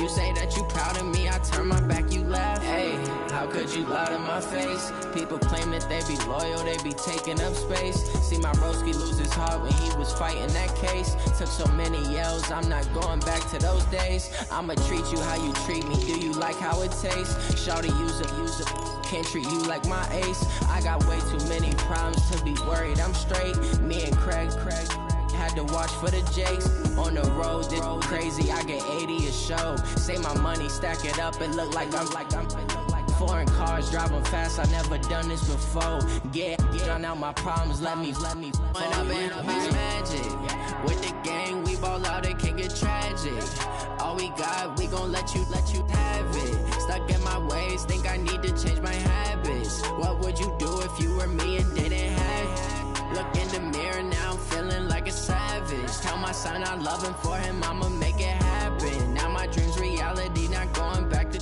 You say that you proud of me, I turn my back, you laugh. Hey, how could you lie to my face? People claim that they be loyal, they be taking up space. See my broski lose his heart when he was fighting that case. Took so many yells, I'm not going back to those days. I'ma treat you how you treat me, do you like how it tastes? Shawty, use it, can't treat you like my ace. I got way too many problems to be worried, I'm straight. Me and Craig had to watch for the Jakes. On the road, this crazy, I get 80 a show. Say my money, stack it up, it look like I'm foreign cars, driving fast, I never done this before. Get drown out my problems, let me When up in a beach magic. With the gang, we ball out, it can get tragic. All we got, we gon' let you have it. Stuck in my ways, think I need to change my habits. What would you do if you were me and didn't have it? Look in the mirror, now I'm feeling like a savage. Tell my son I love him, for him I'ma make it happen. Now my dream's reality, not going back to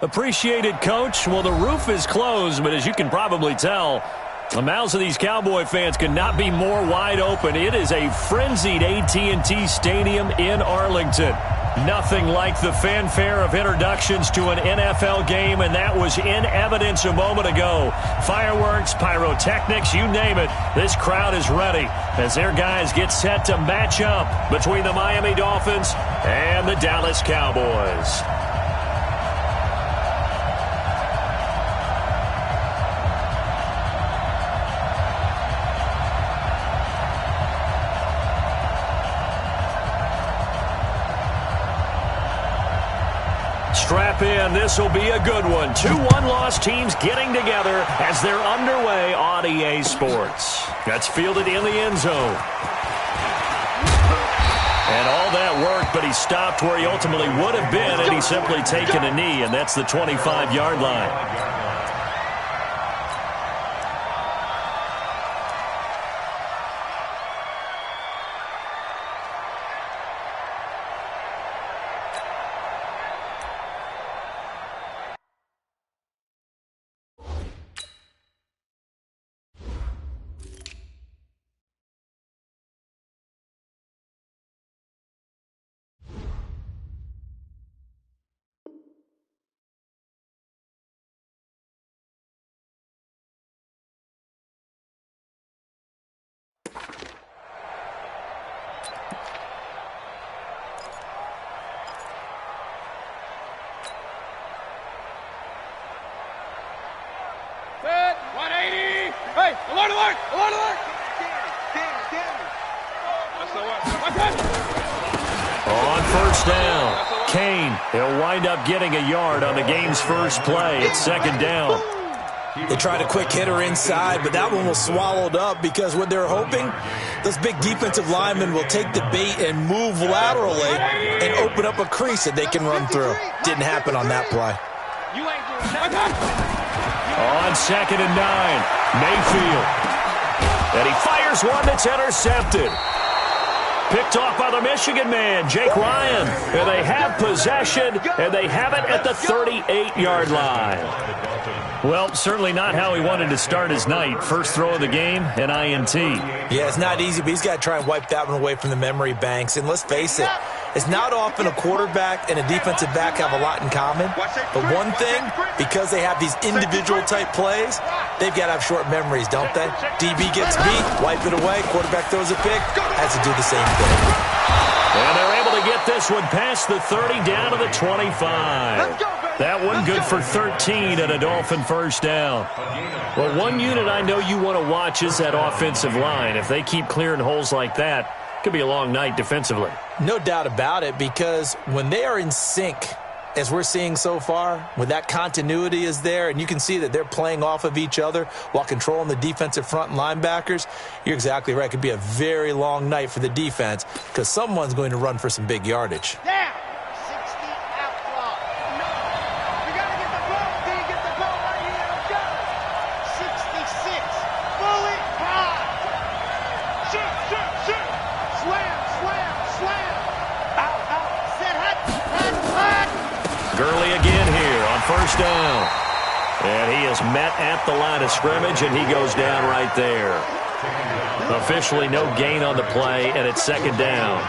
Appreciated, Coach. Well, the roof is closed, but as you can probably tell, the mouths of these Cowboy fans could not be more wide open. It is a frenzied AT&T Stadium in Arlington. Nothing like the fanfare of introductions to an NFL game, and that was in evidence a moment ago. Fireworks, pyrotechnics, you name it. This crowd is ready as their guys get set to match up between the Miami Dolphins and the Dallas Cowboys. Strap in. This will be a good one. 2 one-loss teams getting together as they're underway on EA Sports. That's fielded in the end zone. And all that work, but he stopped where he ultimately would have been, and he's simply taken a knee, and that's the 25-yard line. Set, 180. Hey, alert, alert, alert, alert. On first down, Kane. He'll wind up getting a yard on the game's first play. It's second down. They tried a quick hitter inside, but that one was swallowed up because what they're hoping, those big defensive linemen will take the bait and move laterally and open up a crease that they can run through. Didn't happen on that play. On second and 9, Mayfield. And he fires one that's intercepted. Picked off by the Michigan man, Jake Ryan. And they have possession, and they have it at the 38-yard line. Well, certainly not how he wanted to start his night. First throw of the game, an INT. Yeah, it's not easy, but he's got to try and wipe that one away from the memory banks. And let's face it, it's not often a quarterback and a defensive back have a lot in common. But one thing, because they have these individual-type plays, they've got to have short memories, don't they? DB gets beat, wipe it away, quarterback throws a pick, has to do the same thing. And they're able to get this one past the 30 down to the 25. That one good for 13 and a Dolphin first down. Well, one unit I know you want to watch is that offensive line. If they keep clearing holes like that, it could be a long night defensively. No doubt about it, because when they are in sync, as we're seeing so far, when that continuity is there, and you can see that they're playing off of each other while controlling the defensive front and linebackers, you're exactly right. It could be a very long night for the defense because someone's going to run for some big yardage. Down. 60 out block. No. You got to get the ball. Then you get the ball right here. Let's go. 66. Bullet. Drive. Shoot, shoot, shoot. Slam, slam, slam. Out, out. Set, hut, hut, hut. Gurley again here on first down. And he is met at the line of scrimmage, and he goes down right there. Officially no gain on the play, and it's second down.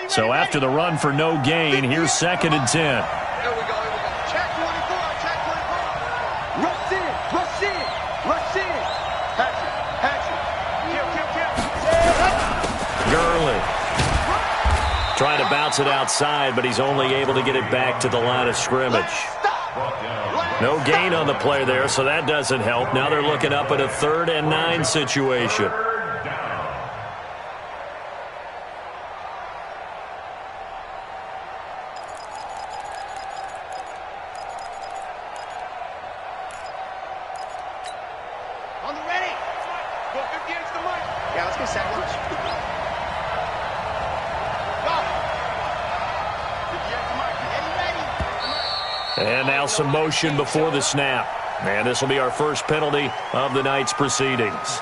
So after the run for no gain, here's 2nd and 10. Here we go. Check 24. Rush in. Hatchet. Kill. Gurley trying to bounce it outside, but he's only able to get it back to the line of scrimmage. No gain on the play there, so that doesn't help. Now they're looking up at a 3rd and 9 situation. On the ready. Go 58's the mic. Yeah, let's get sack lunch. Go. 58's the mic. Ready. And now some motion before the snap. And this will be our first penalty of the night's proceedings.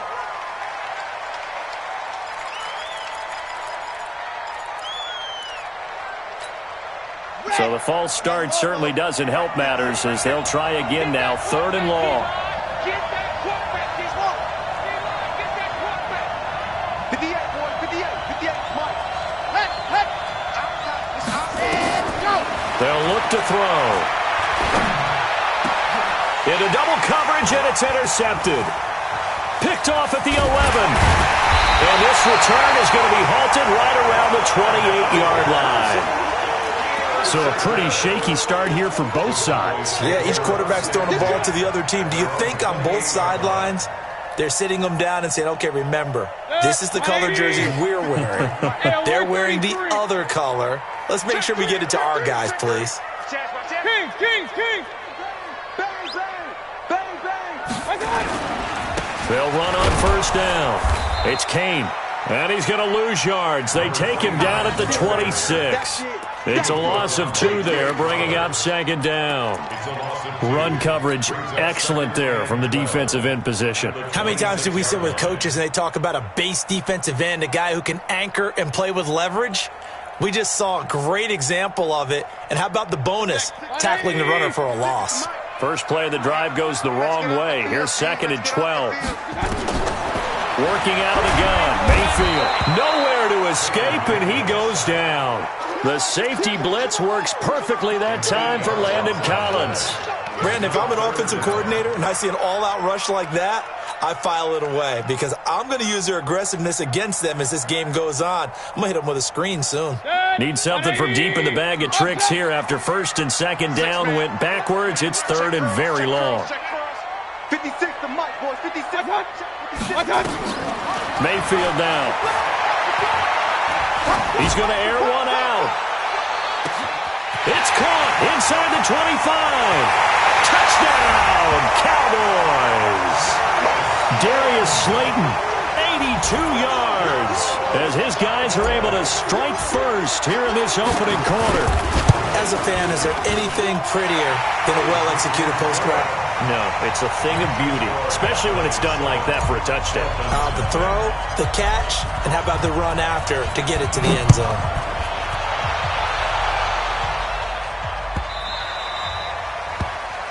So the false start certainly doesn't help matters as they'll try again now. 3rd and long. Get that quarterback, he's one. Get that quarterback. 58, boy, 58, Mike. Let. Outside, go. They'll look to throw. Into double coverage, and it's intercepted. Picked off at the 11. And this return is going to be halted right around the 28-yard line. So a pretty shaky start here for both sides. Yeah, each quarterback's throwing the ball to the other team. Do you think on both sidelines they're sitting them down and saying, okay, remember, this is the color jersey we're wearing. They're wearing the other color. Let's make sure we get it to our guys, please. Kings. Bang. I got it. They'll run on 1st down. It's Kane, and he's going to lose yards. They take him down at the 26. It's a loss of 2 there, bringing up 2nd down. Run coverage, excellent there from the defensive end position. How many times do we sit with coaches and they talk about a base defensive end, a guy who can anchor and play with leverage? We just saw a great example of it. And how about the bonus, tackling the runner for a loss? First play of the drive goes the wrong way. Here's 2nd and 12. Working out of the gun, Mayfield. Nowhere to escape, and he goes down. The safety blitz works perfectly that time for Landon Collins. Brandon, if I'm an offensive coordinator and I see an all-out rush like that, I file it away because I'm going to use their aggressiveness against them as this game goes on. I'm going to hit them with a screen soon. Need something from deep in the bag of tricks here after 1st and 2nd down went backwards. It's 3rd and very long. 56 the mic, boys. 56. Mayfield now. He's going to air one out. It's caught inside the 25. Touchdown, Cowboys. Darius Slayton, 82 yards, as his guys are able to strike first here in this opening quarter. As a fan, is there anything prettier than a well-executed post route? No, it's a thing of beauty, especially when it's done like that for a touchdown. The throw, the catch, and how about the run after to get it to the end zone?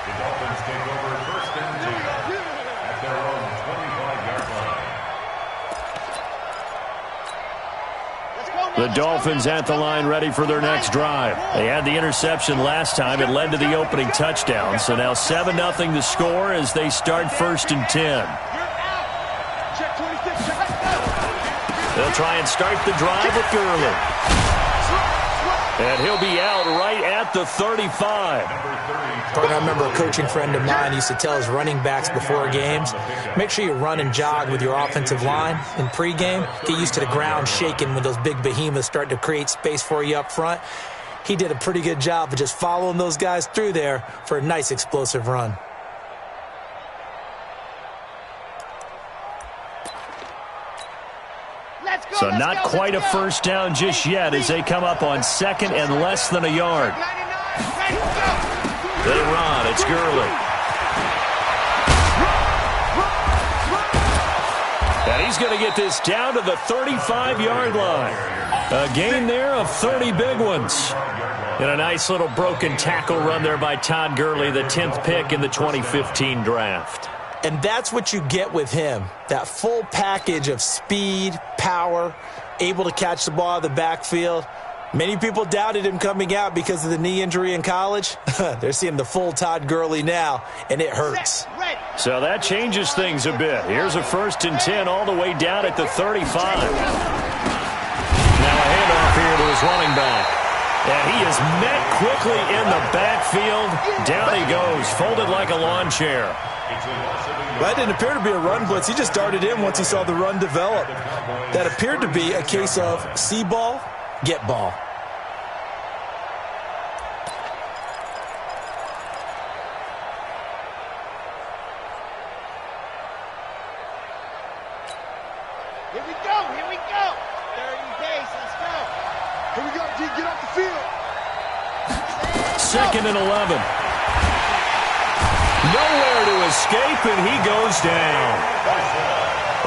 The Dolphins take over 1st and 10 at their own 25-yard line. The Dolphins at the line ready for their next drive. They had the interception last time. It led to the opening touchdown. So now 7-0 the score as they start 1st and 10. They'll try and start the drive with Gurley. And he'll be out right at the 35. I remember a coaching friend of mine used to tell his running backs before games, make sure you run and jog with your offensive line in pregame. Get used to the ground shaking when those big behemoths start to create space for you up front. He did a pretty good job of just following those guys through there for a nice explosive run. So not quite a first down just yet as they come up on 2nd and less than a yard. They run. It's Gurley. And he's going to get this down to the 35-yard line. A gain there of 30 big ones. And a nice little broken tackle run there by Todd Gurley, the 10th pick in the 2015 draft. And that's what you get with him, that full package of speed, power, able to catch the ball out of the backfield. Many people doubted him coming out because of the knee injury in college. They're seeing the full Todd Gurley now, and it hurts. So that changes things a bit. Here's a 1st and 10 all the way down at the 35. Now a handoff here to his running back. And he is met quickly in the backfield. Down he goes, folded like a lawn chair. That didn't appear to be a run blitz. He just darted in once he saw the run develop. That appeared to be a case of see ball, get ball. Here we go, here we go. 30 days, let's go. Here we go, G, get off the field. 2nd and 11. Nowhere to escape, and he goes down.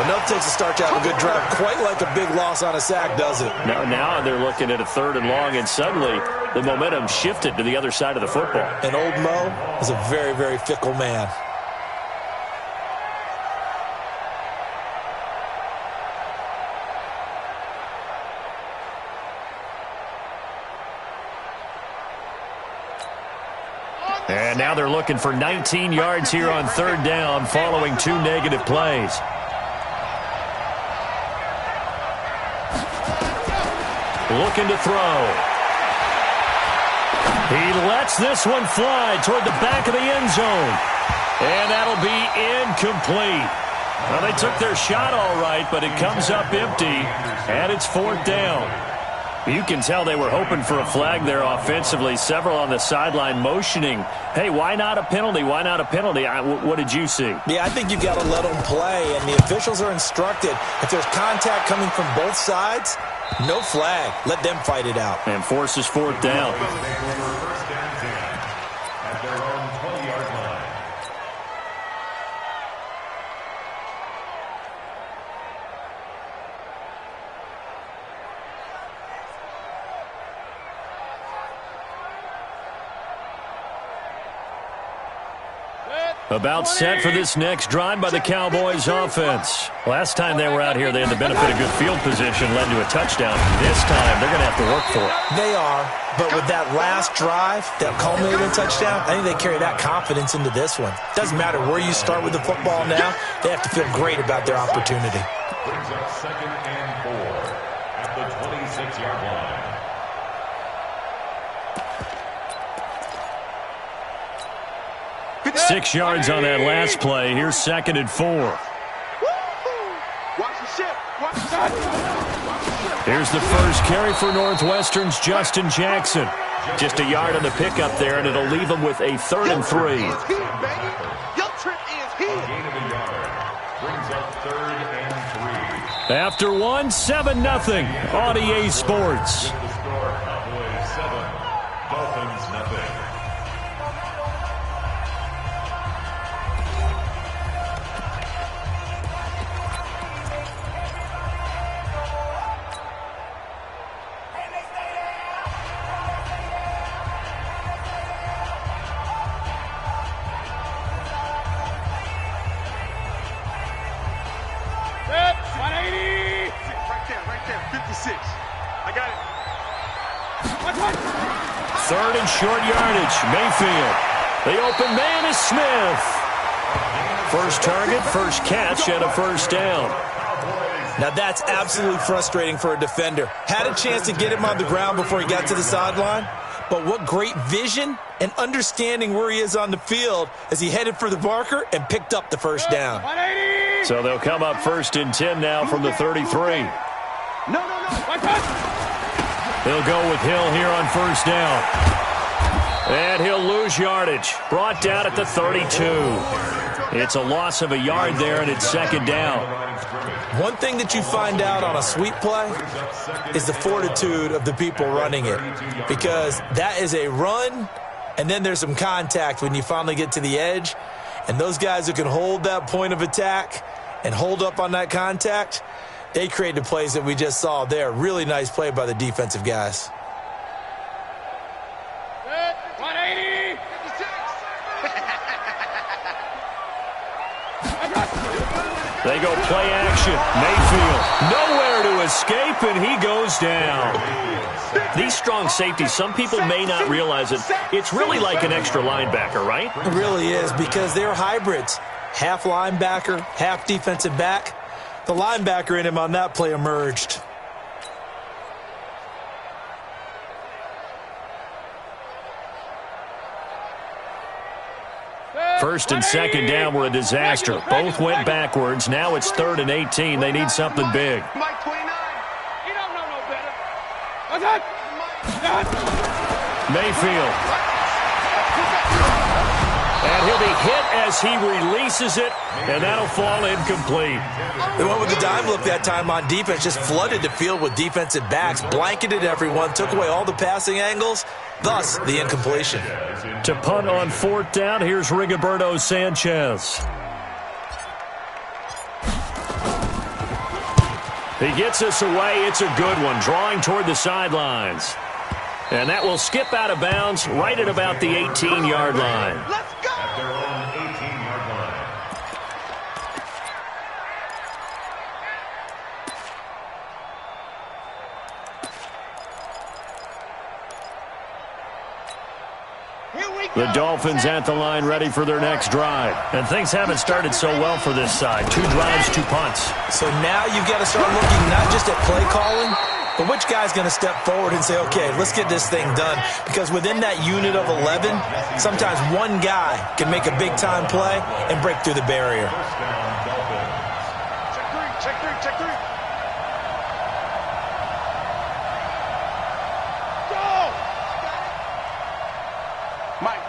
Enough takes a start to have a good drive. Quite like a big loss on a sack, does it? Now they're looking at a 3rd and long, and suddenly the momentum shifted to the other side of the football. And old Mo is a very, very fickle man. And now they're looking for 19 yards here on 3rd down following 2 negative plays. Looking to throw. He lets this one fly toward the back of the end zone. And that'll be incomplete. Well, they took their shot all right, but it comes up empty, and it's 4th down. You can tell they were hoping for a flag there offensively. Several on the sideline motioning, hey, why not a penalty? Why not a penalty? What did you see? Yeah, I think you've got to let them play, and the officials are instructed. If there's contact coming from both sides, no flag. Let them fight it out. And forces 4th down. At their own 20-yard line. 20. About set for this next drive by the Cowboys offense. Last time they were out here, they had the benefit of good field position, led to a touchdown. This time, they're going to have to work for it. They are, but with that last drive, that culminated in touchdown, I think they carry that confidence into this one. Doesn't matter where you start with the football now, they have to feel great about their opportunity. Brings up 2nd and 4 at the 26-yard line. 6 yards on that last play. Here's 2nd and 4. Here's the first carry for Northwestern's Justin Jackson. Just a yard on the pickup there, and it'll leave him with a 3rd and 3. A gain of a yard. Brings up 3rd and 3. After 1, 7-0 on EA Sports. The score, Cowboys 7, Dolphins 0. I got it. 3rd and short yardage. Mayfield. The open man is Smith. First target, first catch, and a 1st down. Now that's absolutely frustrating for a defender. Had a chance to get him on the ground before he got to the sideline, but what great vision and understanding where he is on the field as he headed for the marker and picked up the 1st down. So they'll come up 1st and 10 now from the 33. No. He'll go with Hill here on 1st down. And he'll lose yardage. Brought down at the 32. It's a loss of a yard there, and it's 2nd down. One thing that you find out on a sweep play is the fortitude of the people running it, because that is a run, and then there's some contact when you finally get to the edge, and those guys who can hold that point of attack and hold up on that contact, they create the plays that we just saw there. Really nice play by the defensive guys. 180. They go play action. Mayfield nowhere to to escape, and he goes down. These strong safeties, some people may not realize it. It's really like an extra linebacker, right? It really is, because they're hybrids. Half linebacker, half defensive back. The linebacker in him on that play emerged. First and second down were a disaster. Both went backwards. Now it's 3rd and 18. They need something big. Mike 29. You don't know no better. Mayfield. And he'll be hit as he releases it, and that'll fall incomplete. They went with the dime look that time on defense, just flooded the field with defensive backs, blanketed everyone, took away all the passing angles, thus the incompletion. To punt on 4th down, here's Rigoberto Sanchez. He gets us away. It's a good one, drawing toward the sidelines. And that will skip out of bounds right at about the 18-yard line. Let's go. At their own 18-yard line. The Dolphins at the line ready for their next drive. And things haven't started so well for this side. 2 drives, 2 punts. So now you've got to start looking not just at play calling, but which guy's going to step forward and say, okay, let's get this thing done. Because within that unit of 11, sometimes one guy can make a big-time play and break through the barrier. First down, Dolphins. Check three. Go. Mike.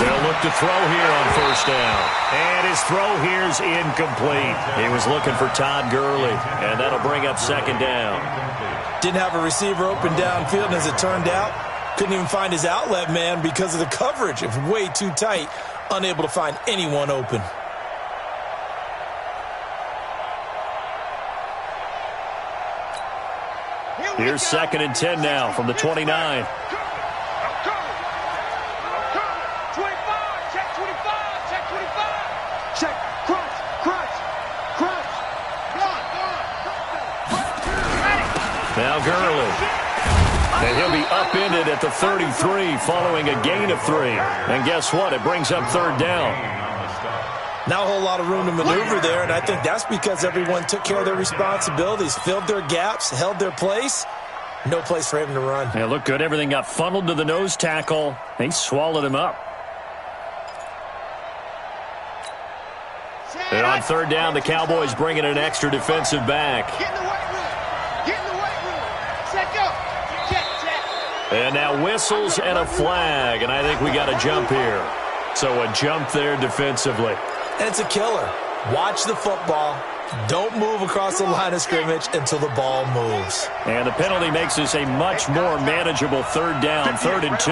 They'll look to throw here on 1st down. And his throw here's incomplete. He was looking for Todd Gurley, and that'll bring up 2nd down. Didn't have a receiver open downfield, and as it turned out, couldn't even find his outlet man because of the coverage. It was way too tight, unable to find anyone open. Here's 2nd and 10 now from the 29. Now Gurley. And he'll be upended at the 33 following a gain of 3. And guess what? It brings up 3rd down. Not a whole lot of room to maneuver there, and I think that's because everyone took care of their responsibilities, filled their gaps, held their place. No place for him to run. Yeah, looked good. Everything got funneled to the nose tackle. They swallowed him up. And on 3rd down, the Cowboys bring in an extra defensive back. Get in the weight room. Set go. Check. And now whistles and a flag, and I think we got a jump here. So a jump there defensively. And it's a killer. Watch the football. Don't move across the line of scrimmage until the ball moves. And the penalty makes this a much more manageable 3rd down, 3rd and 2.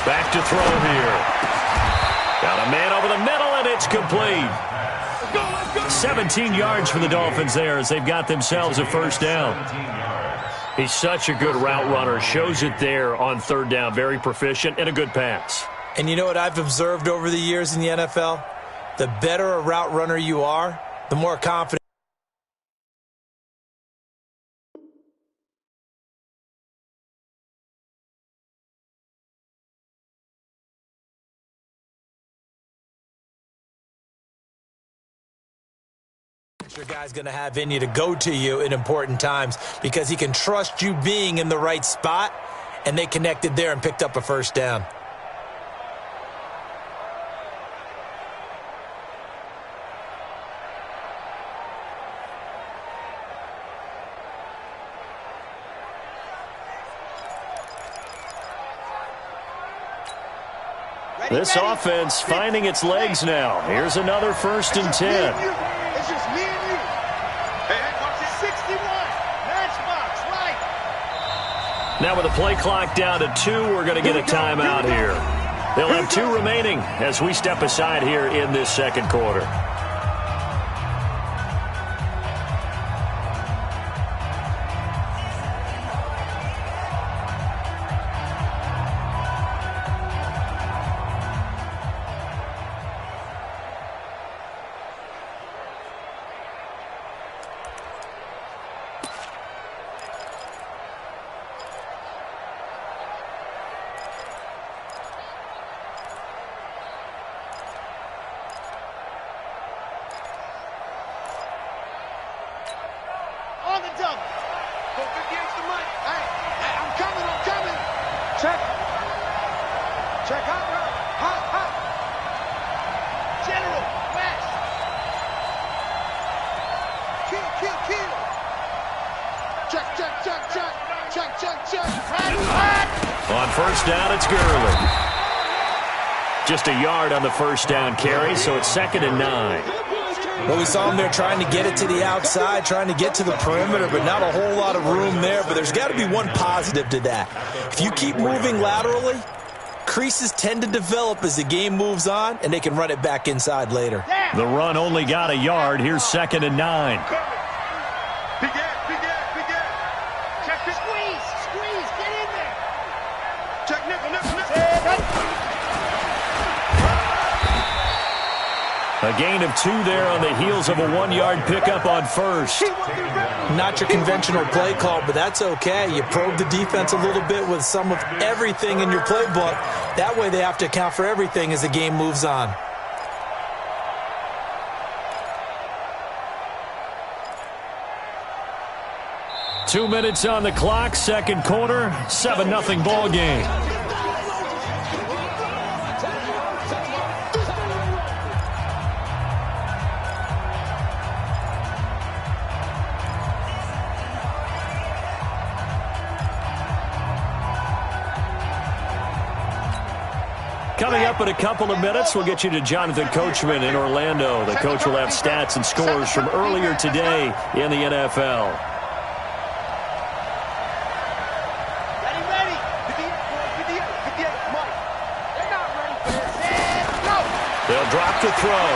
Back to throw here. Got a man over the middle, and it's complete. 17 yards for the Dolphins there as they've got themselves a 1st down. He's such a good route runner. Shows it there on 3rd down. Very proficient and a good pass. And you know what I've observed over the years in the NFL? The better a route runner you are, the more confident. Your guy's going to have in you to go to you in important times because he can trust you being in the right spot, and they connected there and picked up a 1st down. This offense finding its legs now. Here's another 1st and 10. It's just me and you. Hey, watch it. 61. Matchbox, right. Now with the play clock down to 2, we're going to get a timeout here. They'll have 2 remaining as we step aside here in this 2nd quarter. Hands up. Go 58's the mic. Hey, I'm coming. Check. Check out, bro. Hot. General, West. Kill. Check. On first down, it's Gurley. Just a yard on the first down carry, so it's 2nd and 9. Well, we saw him there trying to get it to the outside, trying to get to the perimeter, but not a whole lot of room there. But there's got to be one positive to that. If you keep moving laterally, creases tend to develop as the game moves on, and they can run it back inside later. The run only got a yard. Here's 2nd and 9. Big ass. Check this. Squeeze. Get in there. Check nickel. A gain of 2 there on the heels of a 1-yard pickup on first. Not your conventional play call, but that's okay. You probe the defense a little bit with some of everything in your playbook. That way they have to account for everything as the game moves on. Two minutes on the clock, second quarter, 7-0 ball game. Coming up in a couple of minutes, we'll get you to Jonathan Coachman in Orlando. The coach will have stats and scores from earlier today in the NFL. Ready. 58, Mike. They're not ready for this. Go. They'll drop to throw.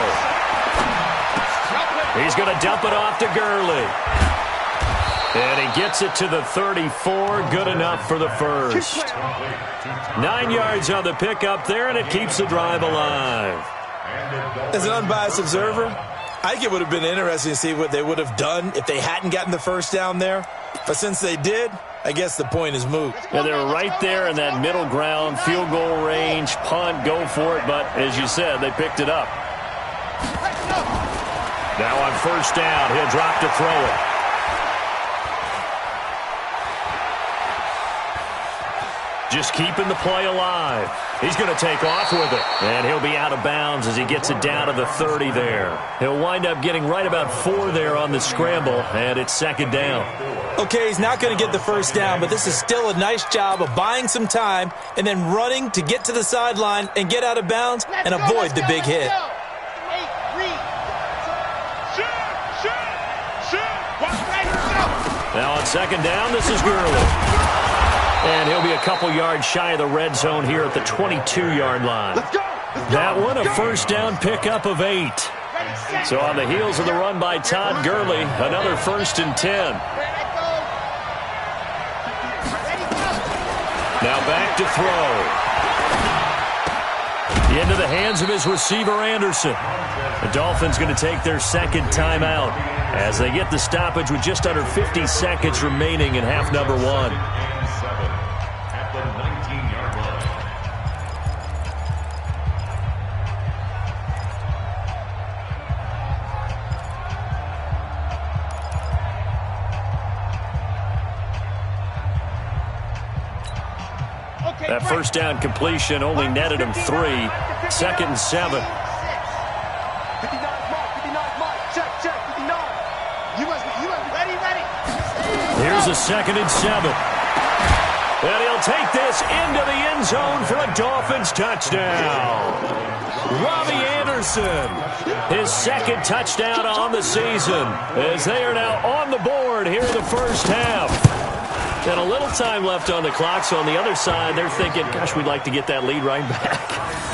He's going to dump it off to Gurley. And he gets it to the 34. Good enough for the first. 9 yards on the pickup there, and it keeps the drive alive. As an unbiased observer, I think it would have been interesting to see what they would have done if they hadn't gotten the first down there. But since they did, I guess the point is moot. Yeah, they were right there in that middle ground, field goal range, punt, go for it. But as you said, they picked it up. Now on first down, he'll drop to throw it. Just keeping the play alive. He's going to take off with it. And he'll be out of bounds as he gets it down to the 30 there. He'll wind up getting right about 4 there on the scramble, and it's 2nd down. Okay, he's not going to get the first down, but this is still a nice job of buying some time and then running to get to the sideline and get out of bounds and avoid the big hit. Now on 2nd down, this is Gurley. And he'll be a couple yards shy of the red zone here at the 22-yard line. That one, a first down pickup of 8. So on the heels of the run by Todd Gurley, another 1st and 10. Now back to throw. Into the hands of his receiver, Anderson. The Dolphins going to take their 2nd timeout as they get the stoppage with just under 50 seconds remaining in half number 1. At the 19-yard line. That first down completion only netted him 3. 2nd and 7. 59 mark. Check. 59. You must be ready. Here's a 2nd and 7. And he'll take this into the end zone for a Dolphins touchdown. Robbie Anderson, his 2nd touchdown on the season, as they are now on the board here in the first half. And a little time left on the clock, so on the other side, they're thinking, gosh, we'd like to get that lead right back.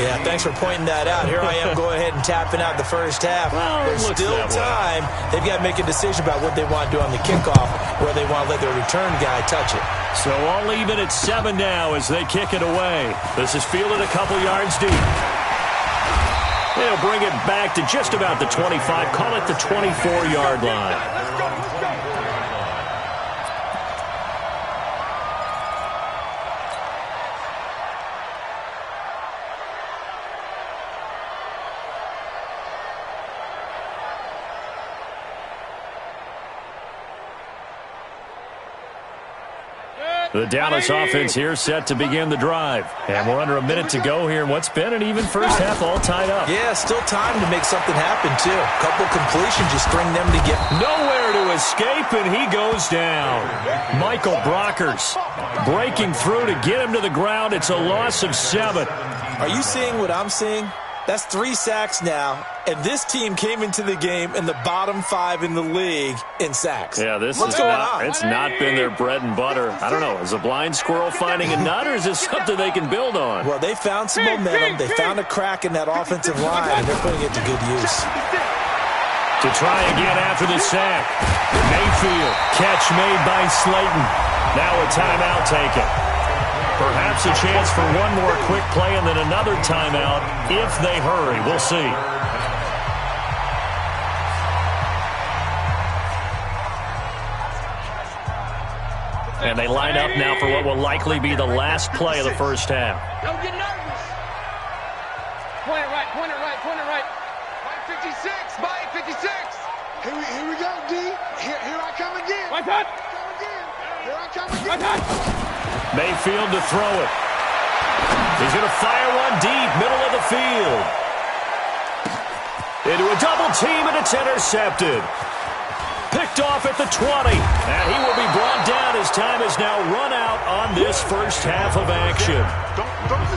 Yeah, thanks for pointing that out. Here I am going ahead and tapping out the first half. Well, there's still time. They've got to make a decision about what they want to do on the kickoff, where they want to let their return guy touch it. So all even at 7 now as they kick it away. This is fielded a couple yards deep. They'll bring it back to just about the 25, call it the 24-yard line. The Dallas offense here set to begin the drive. And we're under a minute to go here in what's been an even first half, all tied up. Yeah, still time to make something happen, too. A couple completions, just string them together. Nowhere to escape, and he goes down. Michael Brockers breaking through to get him to the ground. It's a loss of 7. Are you seeing what I'm seeing? That's 3 sacks now, and this team came into the game in the bottom 5 in the league in sacks. Yeah, this What's is going not, on? It's not been their bread and butter. I don't know, is a blind squirrel finding a nut, or is this something they can build on? Well, they found some momentum. They found a crack in that offensive line, and they're putting it to good use. To try again after the sack. Mayfield, catch made by Slayton. Now a timeout taken. Perhaps a chance for one more quick play and then another timeout if they hurry. We'll see. And they line up now for what will likely be the last play of the first half. Don't get nervous. Point it right, point it right, point it right. By 56, by 56. Here we go, D. Here I come again. My touch. Here I come again. Mayfield to throw it. He's going to fire one deep, middle of the field. Into a double team, and it's intercepted. Picked off at the 20. And he will be brought down as time has now run out on this first half of action.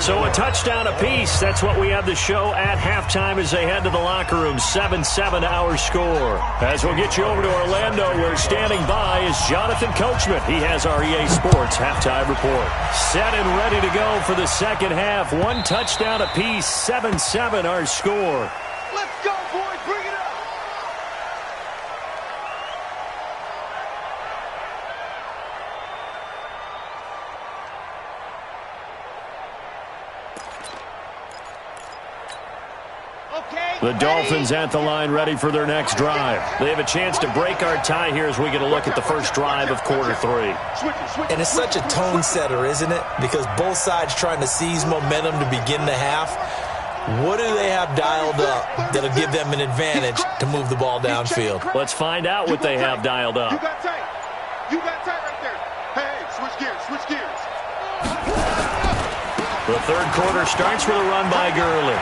So a touchdown apiece. That's what we have the show at halftime as they head to the locker room. 7-7 our score. As we'll get you over to Orlando, where standing by is Jonathan Coachman. He has our EA Sports halftime report. Set and ready to go for the second half. One touchdown apiece. 7-7 our score. Let's go, boys. Bring it up. The Dolphins at the line ready for their next drive. They have a chance to break our tie here as we get a look at the first drive of quarter 3. And it's such a tone setter, isn't it? Because both sides trying to seize momentum to begin the half. What do they have dialed up that'll give them an advantage to move the ball downfield? Let's find out what they have dialed up. You got tight. You got tight right there. Hey, switch gears, switch gears. The third quarter starts with a run by Gurley.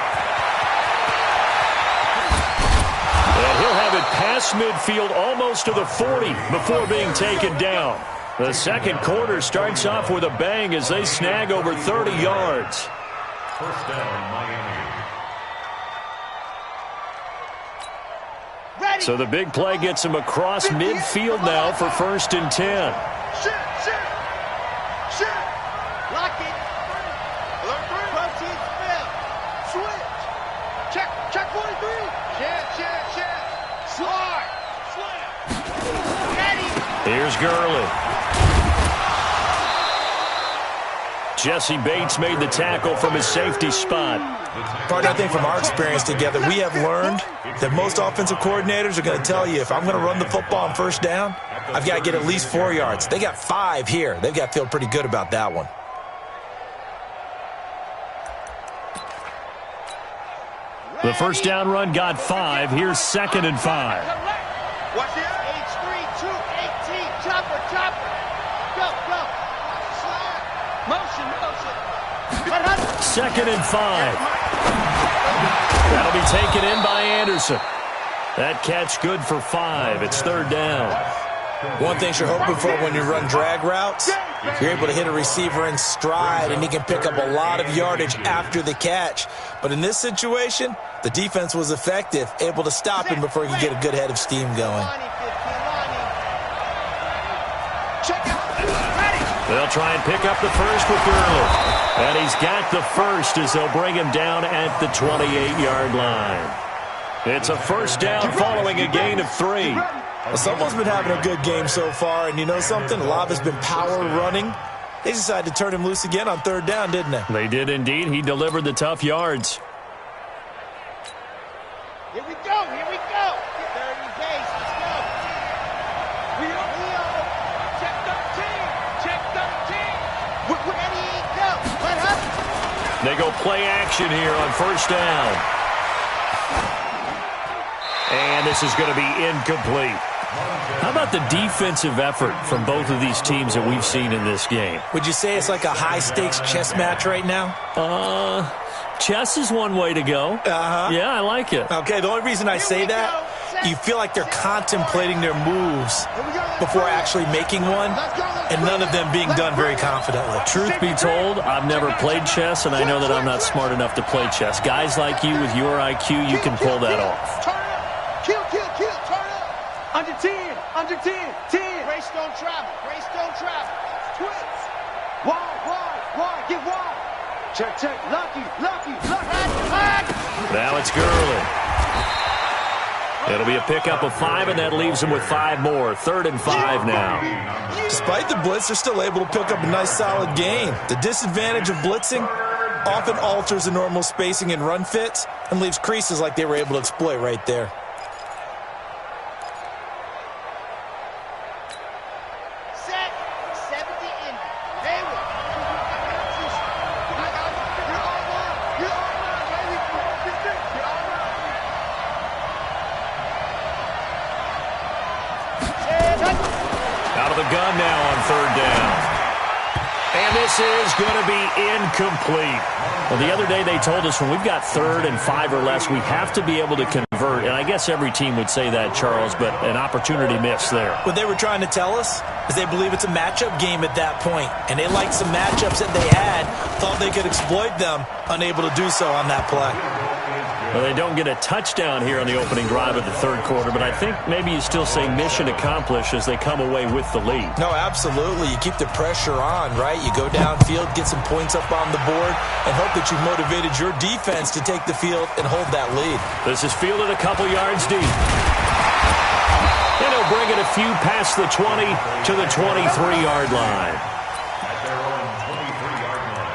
And he'll have it past midfield almost to the 40 before being taken down. The second quarter starts off with a bang as they snag over 30 yards. First down, Miami. Ready. So the big play gets him across midfield now for 1st and 10. Shit. Lock it. Alert 3. Proceed spell. Switch. Check 43. Shit. Slide. Ready. Here's Gurley. Jesse Bates made the tackle from his safety spot. Part, I think, from our experience together, we have learned that most offensive coordinators are going to tell you, if I'm going to run the football on first down, I've got to get at least 4 yards. They got 5 here. They've got to feel pretty good about that one. The first down run got 5. Here's 2nd and 5. Watch this. H3, 218. Chopper. Go. Slide. Motion. 2nd and 5. That'll be taken in by Anderson. That catch good for 5. It's 3rd down. One thing you're hoping for when you run drag routes, you're able to hit a receiver in stride, and he can pick up a lot of yardage after the catch. But in this situation, the defense was effective, able to stop him before he could get a good head of steam going. They'll try and pick up the first with Gurley. And he's got the first as they'll bring him down at the 28-yard line. It's a first down following a gain of 3. Well, someone's been having a good game so far, and you know something? A lot of it's been power running. They decided to turn him loose again on 3rd down, didn't they? They did indeed. He delivered the tough yards. Here we go. 30 pace. Let's go. We are. Check 13. Ready, go. Let up. They go play action here on first down. And this is going to be incomplete. How about the defensive effort from both of these teams that we've seen in this game? Would you say it's like a high-stakes chess match right now? Chess is one way to go. Yeah, I like it. Okay, the only reason I say that, you feel like they're contemplating their moves before actually making one, and none of them being done very confidently. Truth be told, I've never played chess, and I know that I'm not smart enough to play chess. Guys like you with your IQ, you can pull that off. Turn up. Kill, turn up. Under 10, 10. Race don't travel. Twins. Wide, get wide. Check, lucky. Now it's Gurley. It'll be a pickup of 5, and that leaves them with 5 more. 3rd and 5 now. Despite the blitz, they're still able to pick up a nice, solid gain. The disadvantage of blitzing often alters the normal spacing and run fits and leaves creases like they were able to exploit right there. Set. 70 in. Hayward. You're all right, baby. You're all right. Out of the gun now on 3rd down. And this is going to be incomplete. Well, the other day they told us when we've got 3rd and 5 or less, we have to be able to convert. And I guess every team would say that, Charles, but an opportunity missed there. What they were trying to tell us is they believe it's a matchup game at that point, and they liked some matchups that they had, thought they could exploit them, unable to do so on that play. Well, they don't get a touchdown here on the opening drive of the 3rd quarter, but I think maybe you still say mission accomplished as they come away with the lead. No, absolutely. You keep the pressure on, right? You go downfield, get some points up on the board, and hope that you've motivated your defense to take the field and hold that lead. This is fielded a couple yards deep. And he'll bring it a few past the 20 to the 23-yard line. At their own 23-yard line.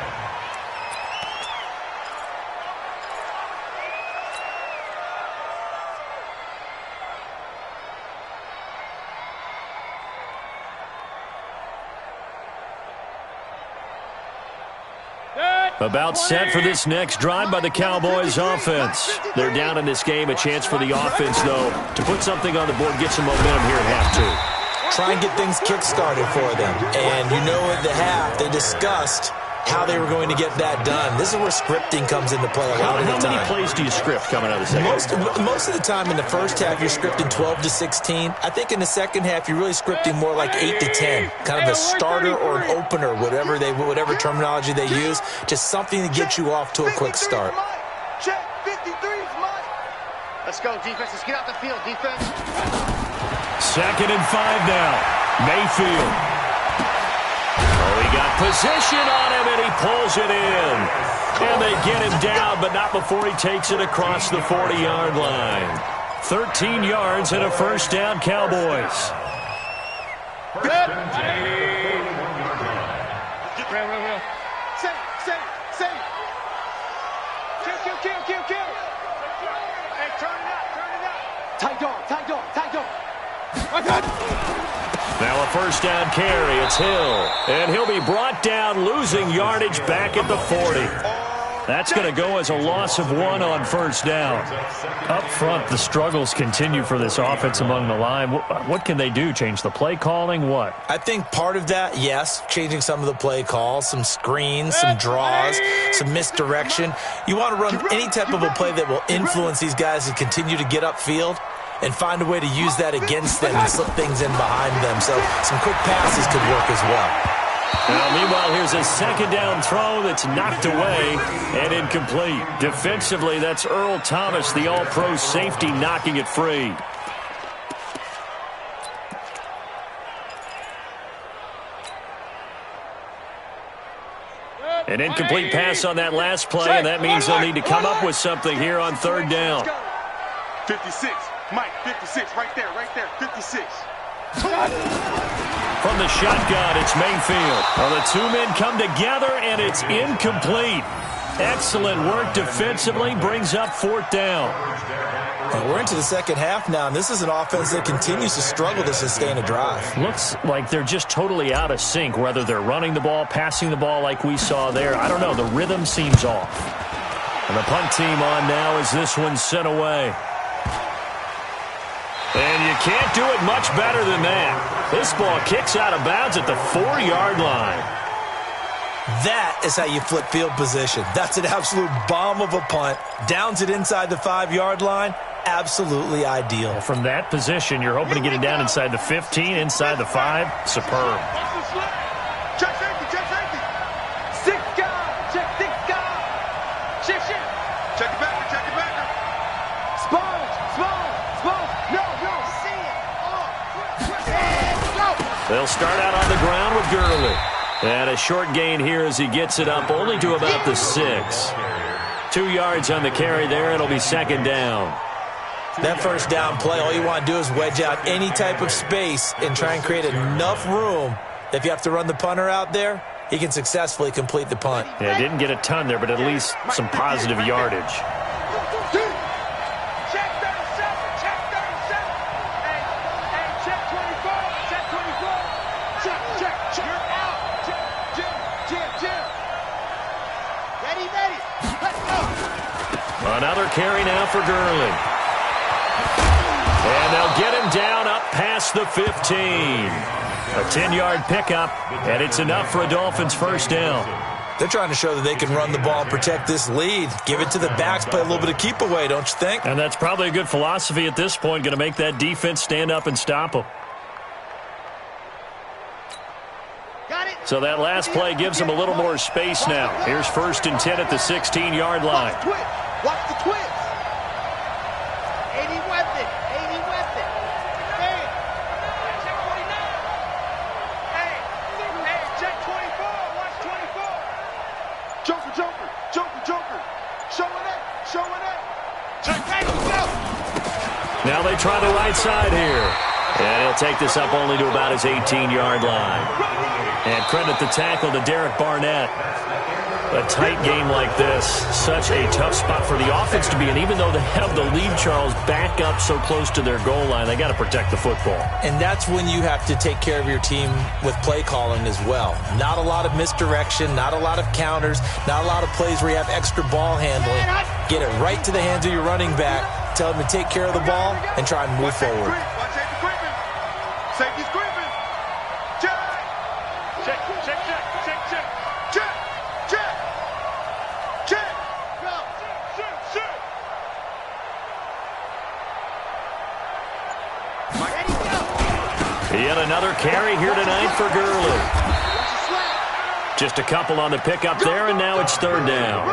About set for this next drive by the Cowboys offense. They're down in this game. A chance for the offense, though, to put something on the board, get some momentum here at half 2. Try and get things kick-started for them. And you know at the half, they discussed how they were going to get that done. This is where scripting comes into play a lot of the time. How many plays do you script coming out of the second? Most of the time in the first half, you're scripting 12 to 16. I think in the second half, you're really scripting more like 8 to 10. Kind of a starter or an opener, whatever terminology they use. Just something to get you off to a quick start. Check, 53's Mike. Let's go, defense. Let's get out the field, defense. 2nd and 5 now. Mayfield. Oh, he got position on him, and he pulls it in. And they get him down, but not before he takes it across the 40-yard line. 13 yards and a 1st down, Cowboys. First and 10 at the 41-yard line. Real. Say. Kill. Hey, turn it up. Tight dog. My God. Now a 1st down carry. It's Hill. And he'll be brought down, losing yardage back at the 40. That's going to go as a loss of 1 on 1st down. Up front, the struggles continue for this offense among the line. What can they do? Change the play calling? What? I think part of that, yes, changing some of the play calls, some screens, some draws, some misdirection. You want to run any type of a play that will influence these guys to continue to get upfield and find a way to use that against them and slip things in behind them. So some quick passes could work as well. Now, meanwhile, here's a 2nd down throw that's knocked away and incomplete. Defensively, that's Earl Thomas, the all-pro safety, knocking it free. An incomplete pass on that last play, and that means they'll need to come up with something here on 3rd down. 56. Mike, 56, right there, 56. From the shotgun, it's Mayfield. Well, the 2 men come together, and it's incomplete. Excellent work defensively, brings up 4th down. And we're into the second half now, and this is an offense that continues to struggle to sustain a drive. Looks like they're just totally out of sync, whether they're running the ball, passing the ball like we saw there. I don't know, the rhythm seems off. And the punt team on now as this one's sent away. And you can't do it much better than that. This ball kicks out of bounds at the 4-yard line. That is how you flip field position. That's an absolute bomb of a punt. Downs it inside the 5-yard line. Absolutely ideal. From that position, you're hoping to get it down inside the 15, inside the 5. Superb. Check safety, check safety. 6 guys, check 6 guys. Shift. Check it back, check it back. Sponge. No, see it. Go. They'll start out on the ground with Gurley. And a short gain here as he gets it up only to about the 6. 2 yards on the carry there. It'll be second down. That first down play, all you want to do is wedge out any type of space and try and create enough room. If you have to run the punter out there, he can successfully complete the punt. Yeah, didn't get a ton there, but at least some positive yardage. Check 37, check 37. Hey, check 24, check 24. Check. You're out. Jim. Ready. Let's go. Another carry now for Gurley. And they'll get him down up past the 15. A 10-yard pickup, and it's enough for a Dolphins first down. They're trying to show that they can run the ball and protect this lead. Give it to the backs, play a little bit of keep away, don't you think? And that's probably a good philosophy at this point, going to make that defense stand up and stop them. So that last play gives them a little more space now. Here's 1st and 10 at the 16-yard line. Watch the twist. 80 weapon. Hey, check 24. Watch 24. Joker. Showing up. Check, go. Now they try the right side here. And he'll take this up only to about his 18-yard line. And credit the tackle to Derek Barnett. A tight game like this, such a tough spot for the offense to be in. Even though they have the lead, Charles, back up so close to their goal line, they got to protect the football. And that's when you have to take care of your team with play calling as well. Not a lot of misdirection, not a lot of counters, not a lot of plays where you have extra ball handling. Get it right to the hands of your running back, tell them to take care of the ball, and try and move forward. Safety's creeping. Check. Go. Ready, go. Yet another carry here tonight for Gurley. Just a couple on the pickup there, and now it's 3rd down.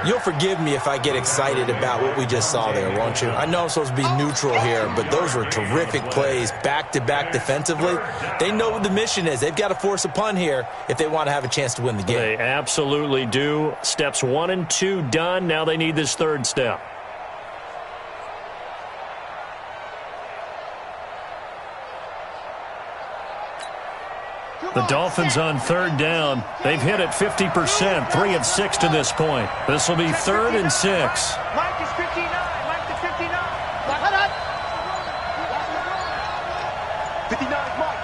You'll forgive me if I get excited about what we just saw there, won't you? I know I'm supposed to be neutral here, but those were terrific plays back-to-back defensively. They know what the mission is. They've got to force a punt here if they want to have a chance to win the game. They absolutely do. Steps 1 and 2 done. Now they need this 3rd step. The Dolphins on 3rd down. They've hit it 50%, 3 of 6 to this point. This will be 3rd and 6. Mike is 59. Mike to 59. Hold on. 59 Mike.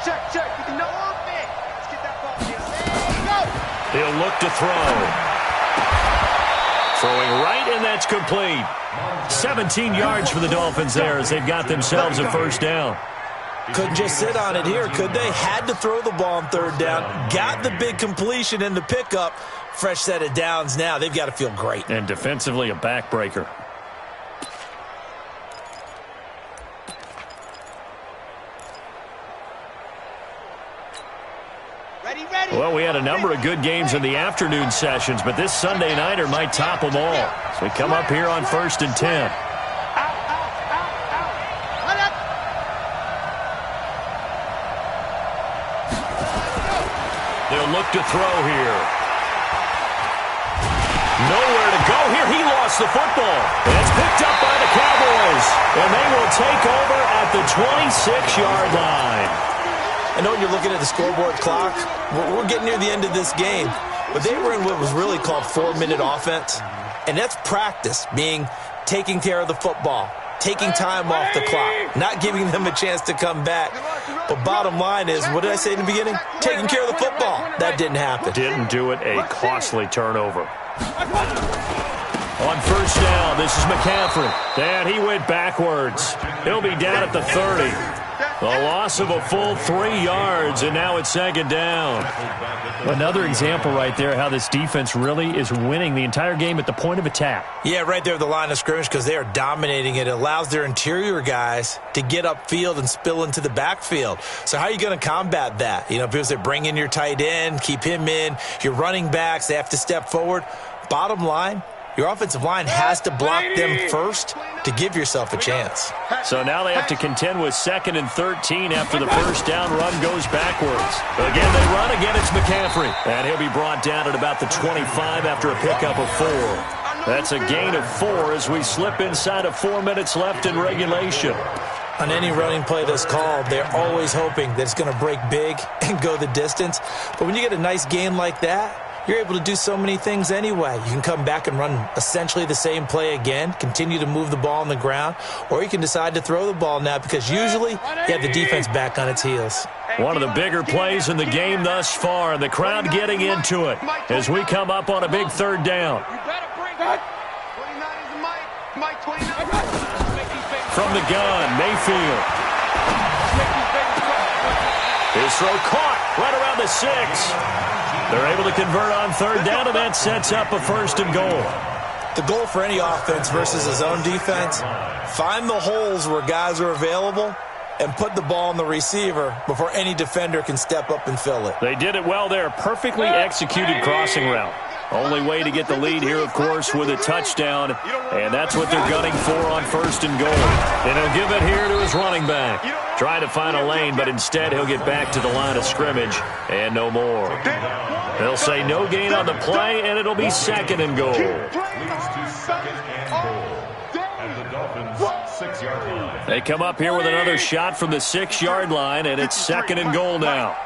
Check. 59. Let's get that ball here. Go. He'll look to throw. Throwing right, and that's complete. 17 yards for the Dolphins there as they've got themselves a first down. Couldn't just sit on it here, could they? Had to throw the ball on 3rd down. Got the big completion in the pickup. Fresh set of downs now. They've got to feel great. And defensively, a backbreaker. Ready. Well, we had a number of good games in the afternoon sessions, but this Sunday nighter might top them all. So we come up here on 1st and 10. They'll look to throw here. Nowhere to go here. He lost the football. And it's picked up by the Cowboys. And they will take over at the 26-yard line. I know you're looking at the scoreboard clock. We're getting near the end of this game. But they were in what was really called 4-minute offense. And that's practice, meaning taking care of the football, taking time off the clock, not giving them a chance to come back. But bottom line is, what did I say in the beginning? Taking care of the football. That didn't happen. Didn't do it. A costly turnover. On 1st first down. This is McCaffrey. And he went backwards. He'll be down at the 30. A loss of a full 3 yards, and now it's second down. Another example right there how this defense really is winning the entire game at the point of attack. Yeah, right there at the line of scrimmage because they are dominating it. It allows their interior guys to get upfield and spill into the backfield. So how are you going to combat that? You know, because they bring in your tight end, keep him in. Your running backs, they have to step forward. Bottom line, your offensive line has to block them first to give yourself a chance. So now they have to contend with 2nd and 13 after the first down run goes backwards. Again, they run. Again, it's McCaffrey. And he'll be brought down at about the 25 after a pickup of 4. That's a gain of 4 as we slip inside of 4 minutes left in regulation. On any running play that's called, they're always hoping that it's going to break big and go the distance. But when you get a nice gain like that, you're able to do so many things anyway. You can come back and run essentially the same play again, continue to move the ball on the ground, or you can decide to throw the ball now because usually you have the defense back on its heels. One of the bigger plays in the game thus far, and the crowd getting into it as we come up on a big 3rd down. From the gun, Mayfield. His throw caught right around the 6. They're able to convert on 3rd down, and that sets up a 1st and goal. The goal for any offense versus his own defense, find the holes where guys are available and put the ball on the receiver before any defender can step up and fill it. They did it well there. Perfectly executed crossing route. Only way to get the lead here, of course, with a touchdown, and that's what they're gunning for on 1st and goal. And he'll give it here to his running back. Trying to find a lane, but instead he'll get back to the line of scrimmage and no more. They'll say no gain on the play, and it'll be 2nd and goal. They come up here with another shot from the 6-yard line, and it's 2nd and goal now.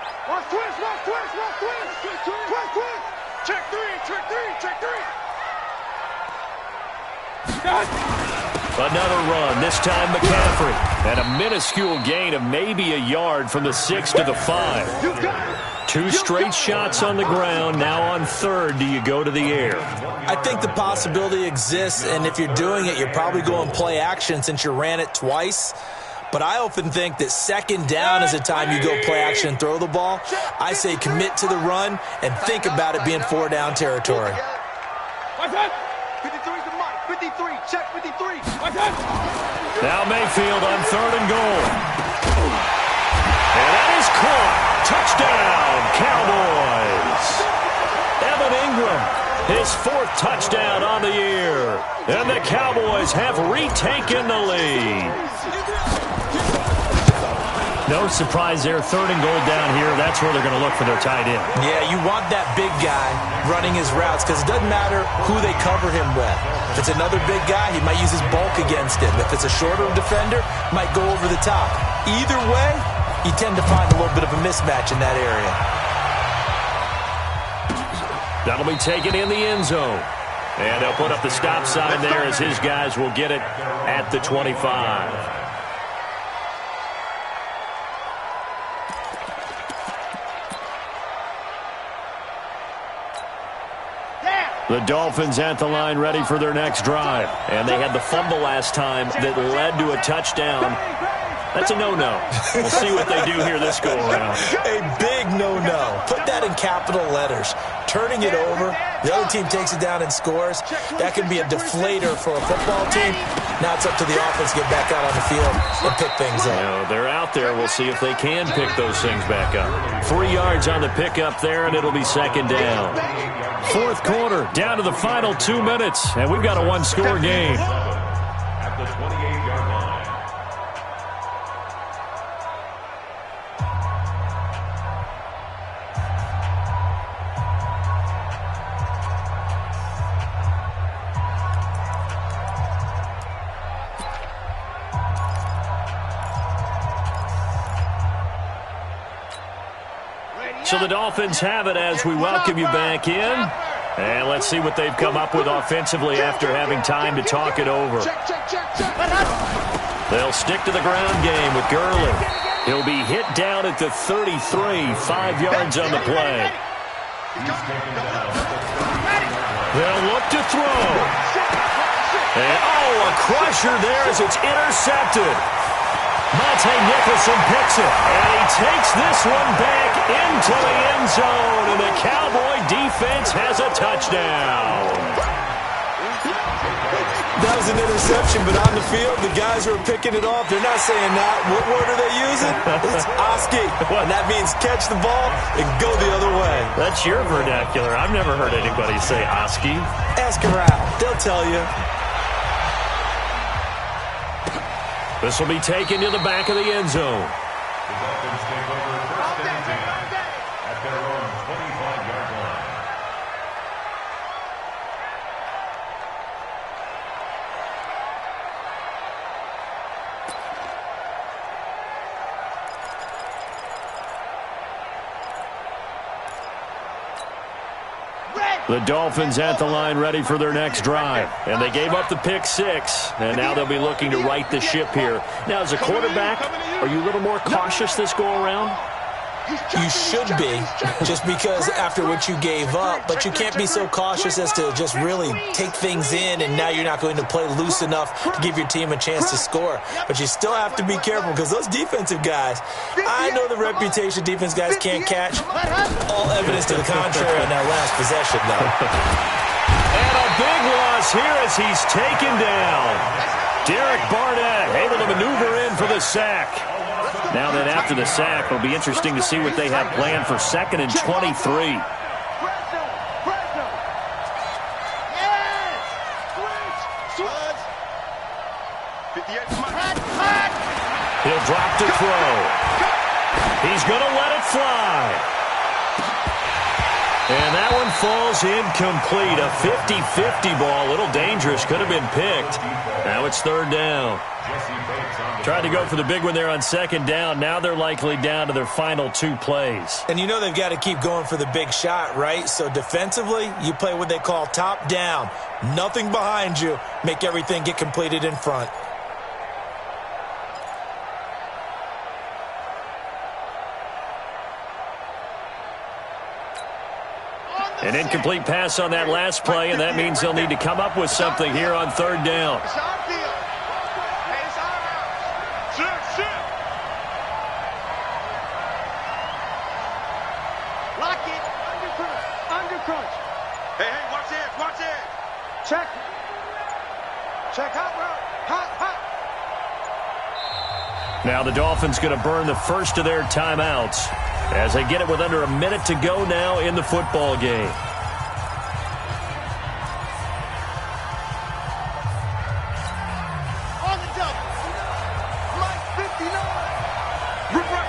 Another run, this time McCaffrey. And a minuscule gain of maybe a yard from the 6 to the 5. 2 straight shots on the ground. Now on 3rd, do you go to the air? I think the possibility exists, and if you're doing it, you're probably going play action since you ran it twice. But I often think that 2nd down is the time you go play action and throw the ball. I say commit to the run and think about it being 4-down territory. 53, check 53. Now Mayfield on 3rd and goal. And that is caught. Touchdown, Cowboys. Evan Ingram, his 4th touchdown on the year. And the Cowboys have retaken the lead. No surprise there. 3rd and goal down here. That's where they're going to look for their tight end. Yeah, you want that big guy running his routes because it doesn't matter who they cover him with. If it's another big guy, he might use his bulk against him. If it's a shorter defender, he might go over the top. Either way, you tend to find a little bit of a mismatch in that area. That'll be taken in the end zone. And they'll put up the stop sign there as his guys will get it at the 25. The Dolphins at the line ready for their next drive. And they had the fumble last time that led to a touchdown. That's a no-no. We'll see what they do here this go-around. A big no-no. Put that in capital letters. Turning it over, the other team takes it down and scores. That can be a deflator for a football team. Now it's up to the offense to get back out on the field and pick things up. Well, they're out there. We'll see if they can pick those things back up. 3 yards on the pickup there, and it'll be 2nd down. 4th quarter, down to the final 2 minutes, and we've got a 1-score game. At the 28-yard line. So the Dolphins have it as we welcome you back in. And let's see what they've come up with offensively after having time to talk it over. They'll stick to the ground game with Gurley. He'll be hit down at the 33, 5 yards on the play. They'll look to throw. And, a crusher there as it's intercepted. Monte Nicholson picks it, and he takes this one back into the end zone, and the Cowboy defense has a touchdown. That was an interception, but on the field, the guys who are picking it off, they're not saying that. What word are they using? It's Oski, and that means catch the ball and go the other way. That's your vernacular. I've never heard anybody say Oski. Ask around. They'll tell you. This will be taken to the back of the end zone. The Dolphins take over first and 10 at their own 25-yard line. The Dolphins at the line ready for their next drive. And they gave up the pick 6, and now they'll be looking to right the ship here. Now, as a quarterback, are you a little more cautious this go-around? You should be, just because after what you gave up, but you can't be so cautious as to just really take things in, and now you're not going to play loose enough to give your team a chance to score. But you still have to be careful because those defensive guys, I know the reputation defense guys can't catch. All evidence to the contrary on that last possession, though. And a big loss here as he's taken down. Derek Barnett able to maneuver in for the sack. Now then, after the sack, it'll be interesting to see what they have planned for 2nd and 23. He'll drop to throw. He's going to let it fly. And that one falls incomplete. A 50-50 ball. A little dangerous. Could have been picked. Now it's 3rd down. Tried to go for the big one there on 2nd down. Now they're likely down to their final 2 plays. And you know they've got to keep going for the big shot, right? So defensively, you play what they call top down. Nothing behind you. Make everything get completed in front. An incomplete pass on that last play, and that means they'll need to come up with something here on 3rd down. Lock it. Under crunch. Hey, watch it. Check. Hot route. Hot. Now the Dolphins going to burn the first of their timeouts as they get it with under a minute to go now in the football game. On the double. Mike 59. Rip right.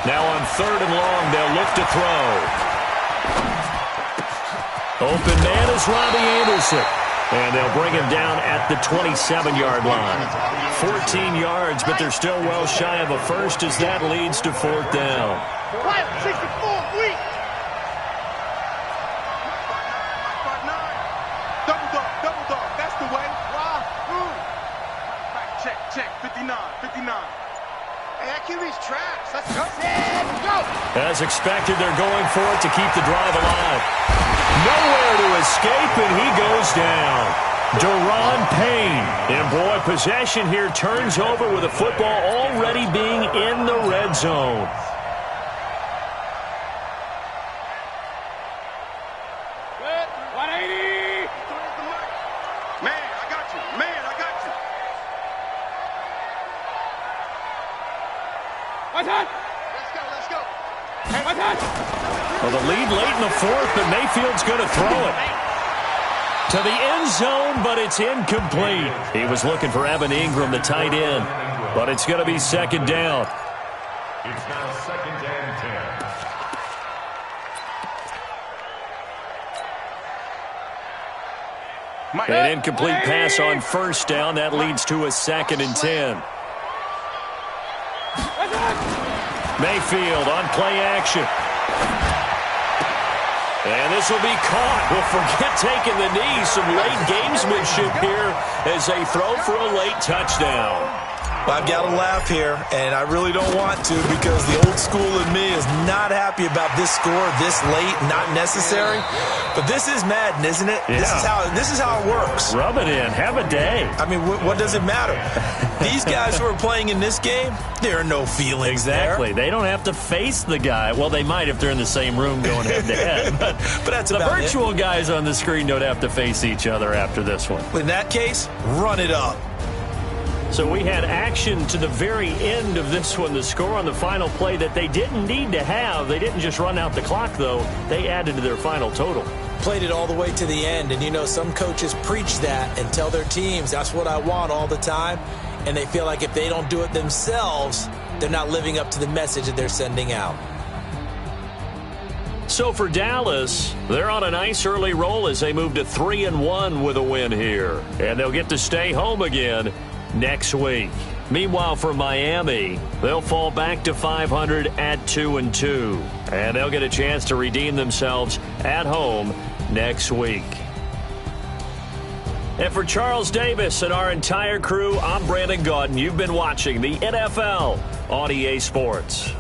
Now on 3rd and long, they'll look to throw. Open man is Robbie Anderson. And they'll bring him down at the 27-yard line. 14 yards, but they're still well shy of a first as that leads to 4th down. 64, weak. Double dog. That's the way. Check. 59. Hey, that QB's trash. Let's go. As expected, they're going for it to keep the drive alive. Nowhere to escape, and he goes down. Deron Payne. And, boy, possession here turns over with the football already being in the red zone. Good. 180. Man, I got you. What's that? Let's go. Hey, what's that? Well, the lead late in the 4th, but Mayfield's going to throw it to the end zone, but it's incomplete. He was looking for Evan Ingram, the tight end, but it's going to be 2nd down. It's now 2nd and 10. An incomplete pass on 1st down. That leads to a 2nd and 10. Mayfield on play action. And this will be caught. Well, forget taking the knee. Some late gamesmanship here as they throw for a late touchdown. Well, I've got to laugh here, and I really don't want to because the old school in me is not happy about this score this late, not necessary. But this is Madden, isn't it? Yeah. This is how it works. Rub it in. Have a day. I mean, what does it matter? These guys who are playing in this game, there are no feelings Exactly. there. They don't have to face the guy. Well, they might if they're in the same room going head-to-head. But that's the about virtual guys on the screen don't have to face each other after this one. In that case, run it up. So we had action to the very end of this one. The score on the final play that they didn't need to have. They didn't just run out the clock, though. They added to their final total. Played it all the way to the end. And, you know, some coaches preach that and tell their teams, that's what I want all the time. And they feel like if they don't do it themselves, they're not living up to the message that they're sending out. So for Dallas, they're on a nice early roll as they move to 3-1 with a win here. And they'll get to stay home again next week. Meanwhile, for Miami, they'll fall back to 500 at 2-2. And they'll get a chance to redeem themselves at home next week. And for Charles Davis and our entire crew, I'm Brandon Gaudin. You've been watching the NFL on EA Sports.